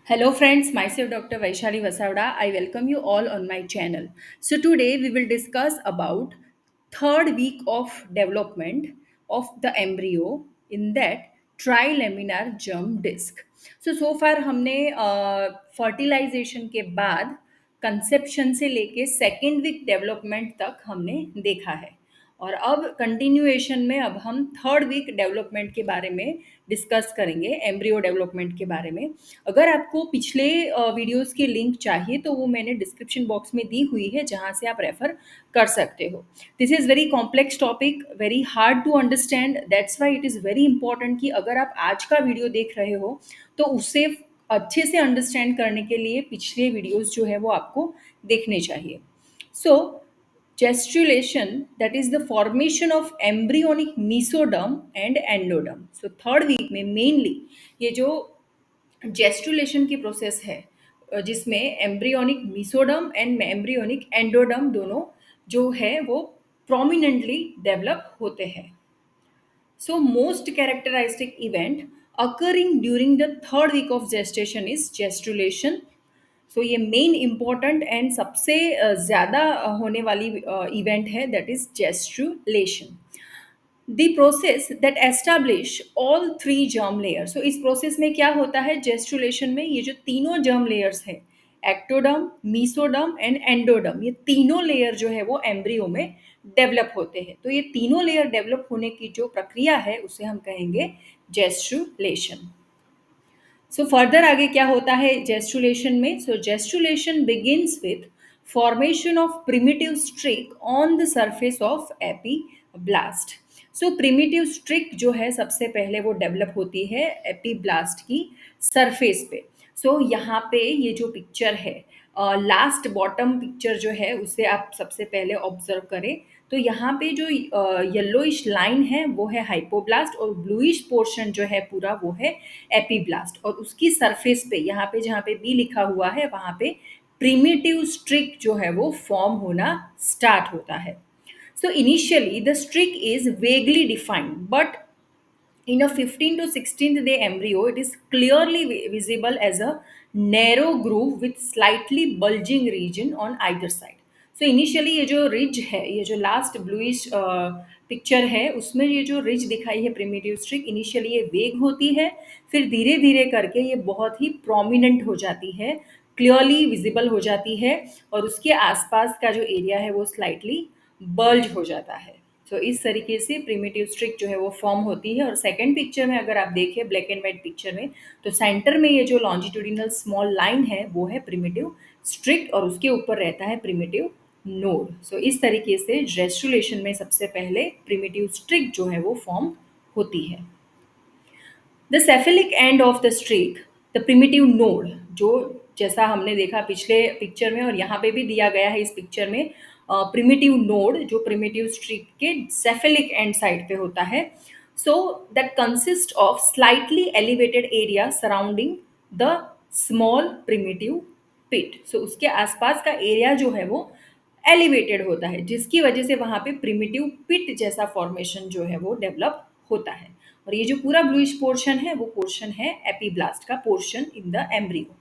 Hello friends, myself Dr. Vaishali Vasavda. I welcome you all on my channel. So today we will discuss about third week of development of the embryo in that trilaminar germ disc. So far हमने fertilization के बाद conception से लेके second week development तक हमने देखा है और अब कंटिन्यूएशन में अब हम थर्ड वीक डेवलपमेंट के बारे में डिस्कस करेंगे, एम्ब्रियो डेवलपमेंट के बारे में। अगर आपको पिछले वीडियोस की लिंक चाहिए तो वो मैंने डिस्क्रिप्शन बॉक्स में दी हुई है, जहाँ से आप रेफर कर सकते हो। This is very complex topic, very hard to understand, that's why it is very important कि अगर आप आज का वीडियो देख रहे हो तो उससे अच्छे से अंडरस्टैंड करने के लिए पिछले वीडियोस जो है वो आपको देखने चाहिए। सो gestulation, that is the formation of embryonic mesoderm and endoderm. So third week में मेनली ये जो जेस्टुलेशन की प्रोसेस है, जिसमें embryonic mesoderm and embryonic endoderm दोनों जो है वो प्रोमिनेंटली डेवलप होते हैं। So most characteristic event occurring during the third week of gestation is gestulation. सो ये मेन इम्पॉर्टेंट एंड सबसे ज़्यादा होने वाली इवेंट है, that is gastrulation, the process that establish all three germ layer. So इस process में क्या होता है, जेस्ट्रुलेशन में ये जो तीनों जर्म लेयर्स हैं, एक्टोडर्म, मीसोडर्म एंड एंडोडर्म, ये तीनों लेयर जो है वो एम्ब्रियो में डेवलप होते हैं। तो ये तीनों लेयर डेवलप होने की जो प्रक्रिया है उसे हम कहेंगे जेस्ट्रुलेशन। सो फर्दर आगे क्या होता है जेस्टुलेशन में, so gastrulation begins with formation of primitive streak on the surface of epiblast. So primitive streak जो है सबसे पहले वो डेवलप होती है एपीब्लास्ट की सरफेस पे। सो यहाँ पे ये जो पिक्चर है, लास्ट बॉटम पिक्चर जो है उसे आप सबसे पहले ऑब्जर्व करें तो यहाँ पे जो येलोइश लाइन है वो है हाइपोब्लास्ट और ब्लूइश पोर्शन जो है पूरा वो है एपीब्लास्ट, और उसकी सरफेस पे यहाँ पे जहाँ पे बी लिखा हुआ है वहाँ पे प्रिमिटिव स्ट्रिक जो है वो फॉर्म होना स्टार्ट होता है। So initially the streak is vaguely defined, but in a 15 to 16th day embryo, it is clearly visible as a narrow groove with slightly bulging region on either side. So initially ये जो ridge है, ये जो last bluish picture है उसमें ये जो ridge दिखाई है प्रिमिटिव स्ट्रिक, इनिशियली ये वेग होती है, फिर धीरे धीरे करके ये बहुत ही प्रोमिनेंट हो जाती है, क्लियरली विजिबल हो जाती है, और उसके आसपास का जो एरिया है वो स्लाइटली बल्ज हो जाता है। तो इस तरीके से प्रिमिटिव स्ट्रिक जो है वो फॉर्म होती है। और सेकंड पिक्चर में अगर आप देखें ब्लैक एंड व्हाइट पिक्चर में, तो सेंटर में ये जो लॉन्जिट्यूडिनल स्मॉल लाइन है वो है प्रिमिटिव स्ट्रिक और उसके ऊपर रहता है प्रिमिटिव नोड। सो इस तरीके से जेस्टुलेशन में सबसे पहले प्रिमिटिव स्ट्रिक जो है वो फॉर्म होती है। The cephalic end of the streak, the primitive node, जो जैसा हमने देखा पिछले पिक्चर में और यहाँ पे भी दिया गया है इस पिक्चर में, प्रिमिटिव नोड जो प्रिमिटिव स्ट्रिक के सेफेलिक एंड साइड पे होता है। So that consist of slightly elevated area surrounding the small primitive pit. So उसके आसपास का एरिया जो है वो एलिवेटेड होता है, जिसकी वजह से वहाँ पे प्रिमिटिव पिट जैसा फॉर्मेशन जो है वो डेवलप होता है। और ये जो पूरा ब्लूइश पोर्शन है वो पोर्शन है एपीब्लास्ट का portion in the embryo.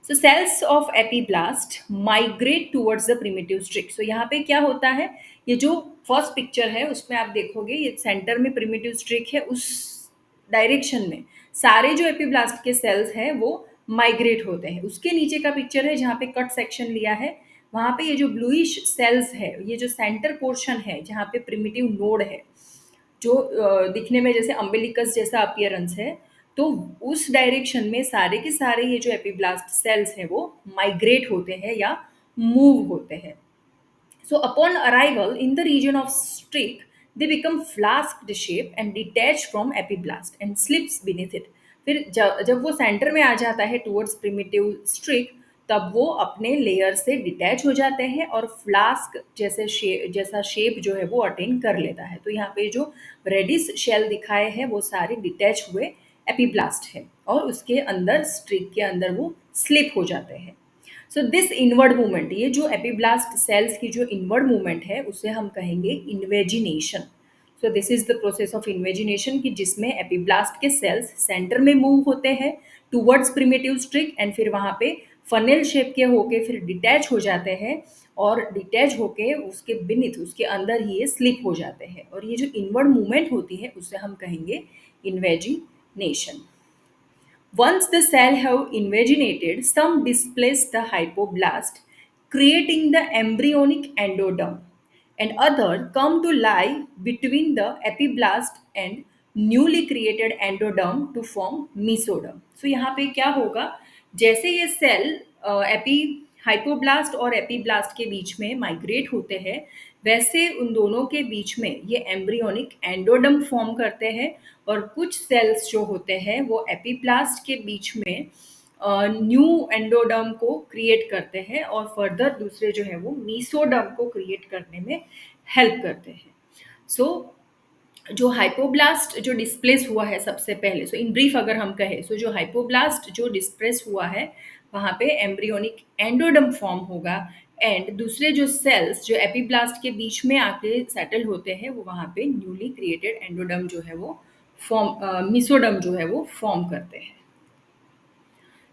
So cells of epiblast migrate towards the primitive streak. So यहाँ पे क्या होता है, ये जो फर्स्ट पिक्चर है उसमें आप देखोगे ये सेंटर में प्रिमिटिव स्ट्रिक है, उस डायरेक्शन में सारे जो एपीब्लास्ट के सेल्स हैं वो माइग्रेट होते हैं। उसके नीचे का पिक्चर है जहाँ पे कट सेक्शन लिया है, वहाँ पे ये जो ब्लूइश सेल्स है, ये जो सेंटर पोर्शन है जहाँ पे प्रिमिटिव नोड है जो दिखने में जैसे अम्बिलिकस जैसा अपीयरेंस है, तो उस डायरेक्शन में सारे के सारे ये जो एपीब्लास्ट सेल्स हैं वो माइग्रेट होते हैं या मूव होते हैं। So upon arrival in the region of streak they become flask shape and detach from epiblast and slips beneath it. फिर जब वो सेंटर में आ जाता है टुवर्ड्स प्रिमिटिव स्ट्रिक, तब वो अपने लेयर से डिटैच हो जाते हैं और फ्लास्क जैसा शेप जो है वो अटेन कर लेता है। तो यहाँ पे जो रेडिस शेल दिखाए हैं वो सारे डिटैच हुए एपीब्लास्ट है और उसके अंदर स्ट्रिक के अंदर वो स्लिप हो जाते हैं। सो दिस इनवर्ड मूवमेंट, ये जो एपीब्लास्ट सेल्स की जो इनवर्ड मूवमेंट है उसे हम कहेंगे invagination. So this is the process of invagination कि जिसमें एपिब्लास्ट के सेल्स सेंटर में मूव होते हैं टूवर्ड्स प्रिमिटिव स्ट्रिक एंड फिर वहाँ पे फनेल शेप के होके फिर डिटैच हो जाते हैं और डिटैच होके उसके बिनिथ उसके अंदर ही ये स्लिप हो जाते हैं और ये जो इनवर्ड मूवमेंट होती है उसे हम कहेंगे invagination. Once the cell have invaginated, some displace the hypoblast, creating the embryonic endoderm, and other come to lie between the epiblast and newly created endoderm to form mesoderm. So यहाँ पे क्या होगा, जैसे ये सेल एपी हाइपोब्लास्ट और epiblast के बीच में migrate होते हैं वैसे उन दोनों के बीच में ये एम्ब्रियोनिक एंडोडम फॉर्म करते हैं और कुछ सेल्स जो होते हैं वो एपीब्लास्ट के बीच में न्यू एंडोडर्म को क्रिएट करते हैं और फर्दर दूसरे जो है वो मीसोडर्म को क्रिएट करने में हेल्प करते हैं. सो जो हाइपोब्लास्ट जो डिस्प्लेस हुआ है सबसे पहले, सो इन ब्रीफ अगर हम कहें, सो जो हाइपोब्लास्ट जो डिस्प्लेस हुआ है वहाँ पे एम्ब्रियोनिक एंडोडम फॉर्म होगा एंड दूसरे जो सेल्स जो एपीब्लास्ट के बीच में आके सेटल होते हैं वो वहाँ पे न्यूली क्रिएटेड एंडोडम जो है वो फॉर्म मिसोडम जो है वो फॉर्म करते हैं.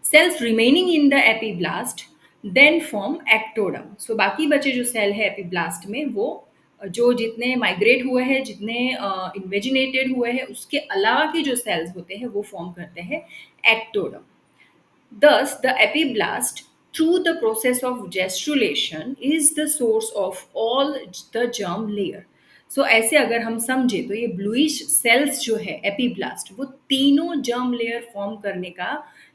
Cells remaining in the epiblast then form ectoderm. So बाकी बचे जो सेल है एपीब्लास्ट में वो जो जितने माइग्रेट हुए हैं जितने इन्वेजिनेटेड हुए हैं उसके अलावा के जो सेल्स होते हैं वो फॉर्म करते हैं ectoderm. Thus, the epiblast, through the process of gestulation, is the source of all the germ layer. So ऐसे अगर हम समझे तो ये ब्लूइश सेल्स जो है एपीब्लास्ट वो तीनों जर्म लेयर फॉर्म करने का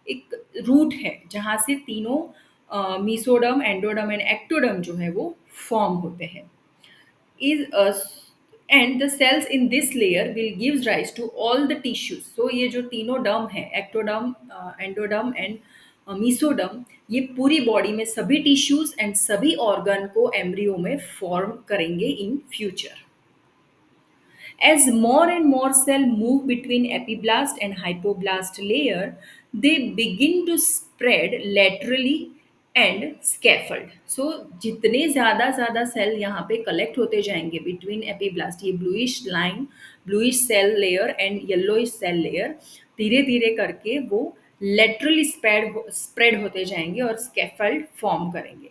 एक रूट है जहाँ से तीनों मीसोडम एंडोडम एंड एक्टोडम जो है वो फॉर्म होते हैं. is and the cells in this layer will gives rise to all the tissues. So ये जो तीनों डर्म है एक्टोडर्म एंडोडर्म एंड मीसोडर्म ये पूरी बॉडी में सभी टिश्यूज एंड सभी ऑर्गन को एम्ब्रियो में फॉर्म करेंगे in future. As more and more cell move between epiblast and hypoblast layer, they begin to spread laterally and scaffold. So जितने ज़्यादा सेल यहाँ पे कलेक्ट होते जाएंगे बिटवीन एपीब्लास्ट, ये bluish line bluish cell layer and yellowish cell layer धीरे धीरे करके वो लेटरली स्प्रेड होते जाएंगे और स्कैफोल्ड फॉर्म करेंगे.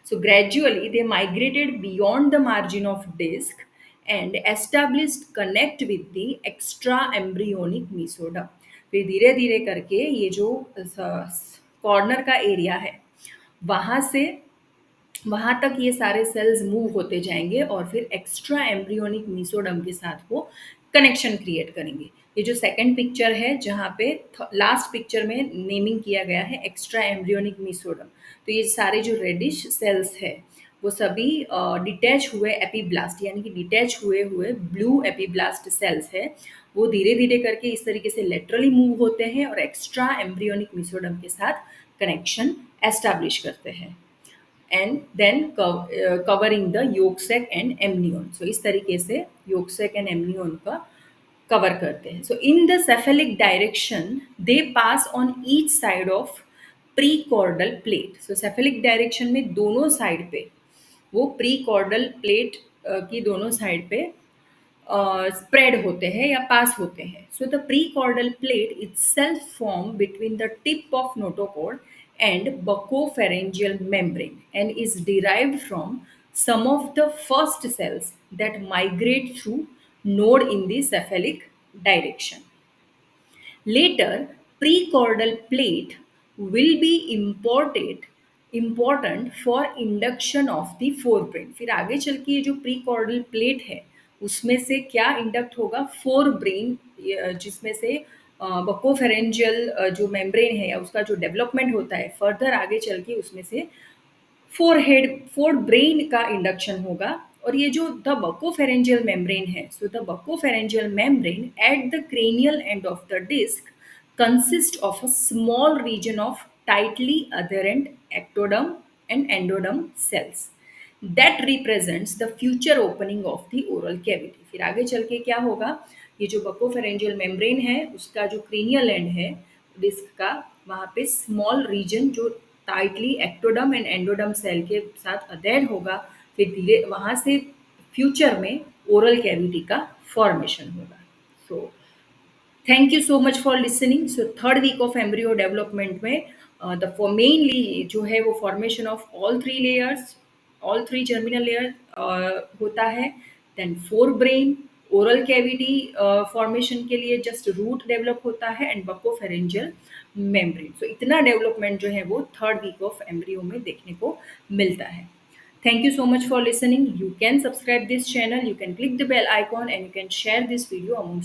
So gradually they migrated beyond the margin of disc and established connect with the extra embryonic mesoderm. फिर धीरे धीरे करके ये जो कॉर्नर का एरिया है वहाँ से वहाँ तक ये सारे सेल्स मूव होते जाएंगे और फिर एक्स्ट्रा एम्ब्रियोनिक मीसोडम के साथ वो कनेक्शन क्रिएट करेंगे. ये जो सेकंड पिक्चर है जहाँ पे लास्ट पिक्चर में नेमिंग किया गया है एक्स्ट्रा एम्ब्रियोनिक मीसोडम, तो ये सारे जो रेडिश सेल्स है वो सभी डिटैच हुए एपीब्लास्ट यानी कि डिटैच हुए हुए ब्लू एपीब्लास्ट सेल्स है वो धीरे धीरे करके इस तरीके से लेटरली मूव होते हैं और एक्स्ट्रा एम्ब्रियोनिक मीसोडम के साथ कनेक्शन एस्टैब्लिश करते हैं and then covering the yolk sac and amnion. So इस तरीके से yolk sac एंड एमनियन का कवर करते हैं. So in the cephalic direction they pass on each side of prechordal plate. So cephalic direction में दोनों साइड पे वो प्रीकॉर्डल प्लेट की दोनों साइड पे स्प्रेड होते हैं या पास होते हैं. So the prechordal plate itself form between the tip of notochord and buccopharyngeal membrane and is derived from some of the first cells that migrate through node in the cephalic direction. Later, precaudal plate will be important for induction of the forebrain. फिर आगे चल के ये जो prechordal plate है उसमें से क्या इंडक्ट होगा, फोर ब्रेन, जिसमें से बकोफेरेंजियल जो मेम्ब्रेन है या उसका जो डेवलपमेंट होता है फर्दर आगे चल के उसमें से फोर ब्रेन का इंडक्शन होगा. और ये जो द बकोफेरेंजियल मेम्ब्रेन है, so the buccopharyngeal membrane at the cranial end of the disc consist of a small region of tightly adherent ectoderm and endoderm cells that represents the future opening of the oral cavity. फिर आगे चल के क्या होगा, ये जो buccopharyngeal membrane है उसका जो क्रेनियल एंड है डिस्क का वहाँ पे स्मॉल रीजन जो tightly ectoderm and endoderm cell के साथ अधेर होगा, फिर धीरे वहाँ से फ्यूचर में ओरल कैविटी का फॉर्मेशन होगा। So thank you so much for listening. So third week of embryo development में द मेनली जो है वो formation of all three layers, all three germinal layer होता है। Then forebrain, oral cavity formation के लिए just root develop होता है एंड बकोफेरेंजियल मेम्ब्रेन। सो इतना डेवलपमेंट जो है वो थर्ड वीक ऑफ एम्ब्रियो में देखने को मिलता है। Thank you so much for listening. You can subscribe this channel, you can click the bell icon and you can share this video among